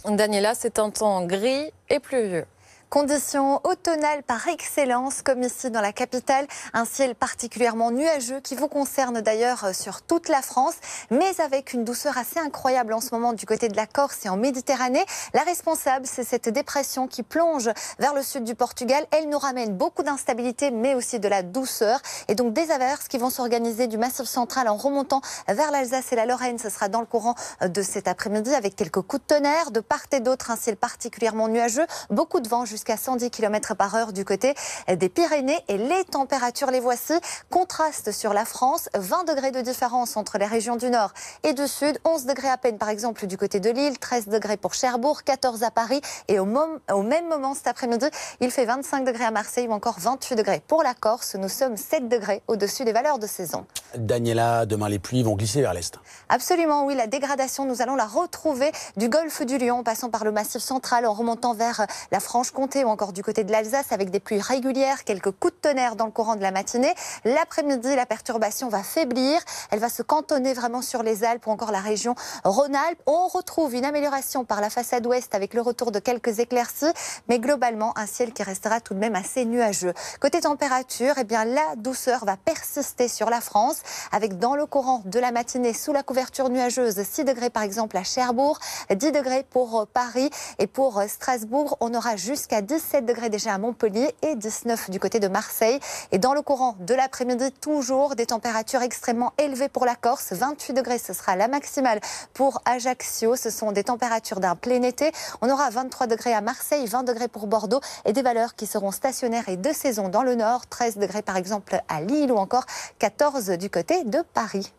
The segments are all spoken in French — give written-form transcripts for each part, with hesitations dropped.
Daniela, c'est un temps gris et pluvieux. Conditions automnales par excellence, comme ici dans la capitale. Un ciel particulièrement nuageux qui vous concerne d'ailleurs sur toute la France, mais avec une douceur assez incroyable en ce moment du côté de la Corse et en Méditerranée. La responsable, c'est cette dépression qui plonge vers le sud du Portugal. Elle nous ramène beaucoup d'instabilité, mais aussi de la douceur. Et donc des averses qui vont s'organiser du Massif central en remontant vers l'Alsace et la Lorraine. Ce sera dans le courant de cet après-midi avec quelques coups de tonnerre. De part et d'autre, un ciel particulièrement nuageux. Beaucoup de vent jusqu'à 110 km/h du côté des Pyrénées. Et les températures, les voici. Contraste sur la France, 20 degrés de différence entre les régions du nord et du sud. 11 degrés à peine par exemple du côté de Lille, 13 degrés pour Cherbourg, 14 à Paris. Et au même moment cet après-midi, il fait 25 degrés à Marseille ou encore 28 degrés pour la Corse. Nous sommes 7 degrés au-dessus des valeurs de saison. Daniela, demain les pluies vont glisser vers l'est. Absolument, oui, la dégradation, nous allons la retrouver du golfe du Lion, en passant par le Massif central, en remontant vers la Franche-Comté ou encore du côté de l'Alsace, avec des pluies régulières, quelques coups de tonnerre dans le courant de la matinée. L'après-midi, la perturbation va faiblir, elle va se cantonner vraiment sur les Alpes ou encore la région Rhône-Alpes. On retrouve une amélioration par la façade ouest avec le retour de quelques éclaircies, mais globalement un ciel qui restera tout de même assez nuageux. Côté température, eh bien, la douceur va persister sur la France, avec dans le courant de la matinée, sous la couverture nuageuse, 6 degrés par exemple à Cherbourg, 10 degrés pour Paris et pour Strasbourg. On aura jusqu'à 17 degrés déjà à Montpellier et 19 du côté de Marseille. Et dans le courant de l'après-midi, toujours des températures extrêmement élevées pour la Corse. 28 degrés, ce sera la maximale pour Ajaccio. Ce sont des températures d'un plein été. On aura 23 degrés à Marseille, 20 degrés pour Bordeaux et des valeurs qui seront stationnaires et de saison dans le nord. 13 degrés par exemple à Lille ou encore 14 du côté de Paris.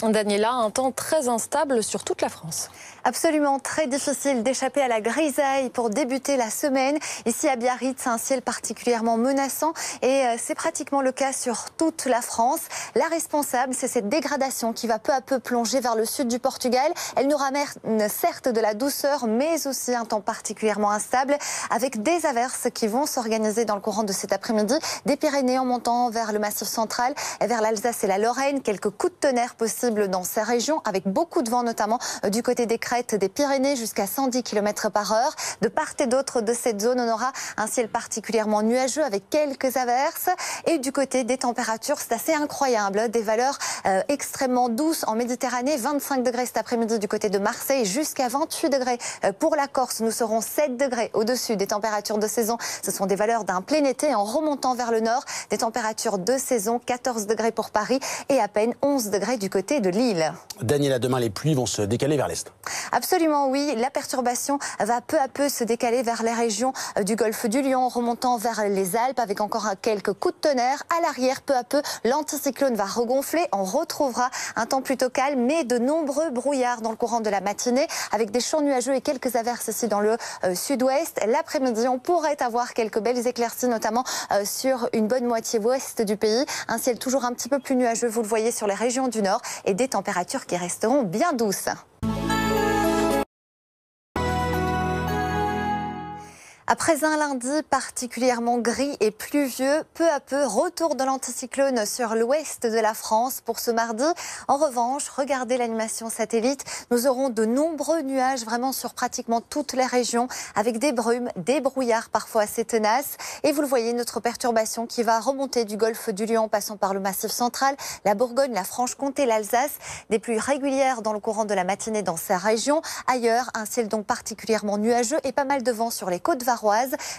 Daniela, un temps très instable sur toute la France. Absolument très difficile d'échapper à la grisaille pour débuter la semaine. Ici à Biarritz, un ciel particulièrement menaçant et c'est pratiquement le cas sur toute la France. La responsable, c'est cette dégradation qui va peu à peu plonger vers le sud du Portugal. Elle nous ramène certes de la douceur, mais aussi un temps particulièrement instable avec des averses qui vont s'organiser dans le courant de cet après-midi. Des Pyrénées en montant vers le Massif central, vers l'Alsace et la Lorraine. Quelques coups de tonnerre possibles dans ces régions, avec beaucoup de vent notamment du côté des crêtes des Pyrénées jusqu'à 110 km/h. De part et d'autre de cette zone, on aura un ciel particulièrement nuageux avec quelques averses. Et du côté des températures, c'est assez incroyable. Des valeurs extrêmement douces en Méditerranée, 25 degrés cet après-midi du côté de Marseille, jusqu'à 28 degrés pour la Corse. Nous serons 7 degrés au-dessus des températures de saison. Ce sont des valeurs d'un plein été. En remontant vers le nord, des températures de saison, 14 degrés pour Paris et à peine 11 degrés du côté de Lille. Daniela, demain les pluies vont se décaler vers l'est. Absolument oui, la perturbation va peu à peu se décaler vers les régions du golfe du Lion, remontant vers les Alpes avec encore quelques coups de tonnerre. À l'arrière, peu à peu, l'anticyclone va regonfler. On retrouvera un temps plutôt calme, mais de nombreux brouillards dans le courant de la matinée, avec des champs nuageux et quelques averses ici dans le sud-ouest. L'après-midi, on pourrait avoir quelques belles éclaircies, notamment sur une bonne moitié ouest du pays. Un ciel toujours un petit peu plus nuageux, vous le voyez, sur les régions du nord, et des températures qui resteront bien douces. Après un lundi particulièrement gris et pluvieux, peu à peu, retour de l'anticyclone sur l'ouest de la France pour ce mardi. En revanche, regardez l'animation satellite. Nous aurons de nombreux nuages vraiment sur pratiquement toutes les régions, avec des brumes, des brouillards parfois assez tenaces. Et vous le voyez, notre perturbation qui va remonter du golfe du Lion, passant par le Massif central, la Bourgogne, la Franche-Comté, l'Alsace. Des pluies régulières dans le courant de la matinée dans ces régions. Ailleurs, un ciel donc particulièrement nuageux et pas mal de vent sur les côtes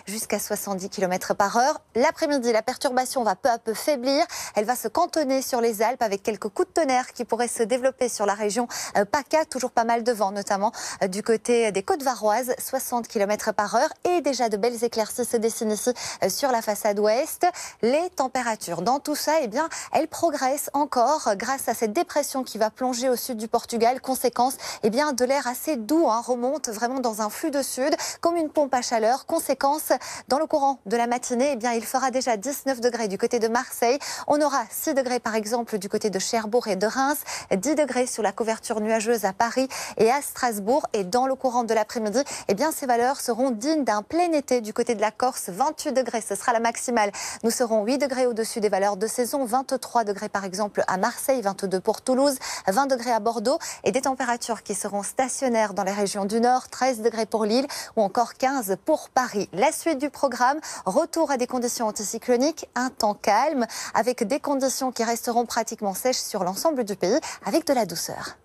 jusqu'à 70 km/h. L'après-midi, la perturbation va peu à peu faiblir. Elle va se cantonner sur les Alpes avec quelques coups de tonnerre qui pourraient se développer sur la région PACA. Toujours pas mal de vent, notamment du côté des côtes varoises, 60 km/h. Et déjà de belles éclaircies se dessinent ici sur la façade ouest. Les températures dans tout ça, eh bien, elles progressent encore grâce à cette dépression qui va plonger au sud du Portugal. Conséquence, eh bien, de l'air assez doux remonte vraiment dans un flux de sud, comme une pompe à chaleur, conséquence, dans le courant de la matinée, eh bien, il fera déjà 19 degrés du côté de Marseille. On aura 6 degrés par exemple du côté de Cherbourg et de Reims, 10 degrés sur la couverture nuageuse à Paris et à Strasbourg. Et dans le courant de l'après-midi, eh bien, ces valeurs seront dignes d'un plein été du côté de la Corse. 28 degrés, ce sera la maximale. Nous serons 8 degrés au-dessus des valeurs de saison, 23 degrés par exemple à Marseille, 22 pour Toulouse, 20 degrés à Bordeaux et des températures qui seront stationnaires dans les régions du Nord, 13 degrés pour Lille ou encore 15 pour Paris. La suite du programme, retour à des conditions anticycloniques, un temps calme avec des conditions qui resteront pratiquement sèches sur l'ensemble du pays avec de la douceur.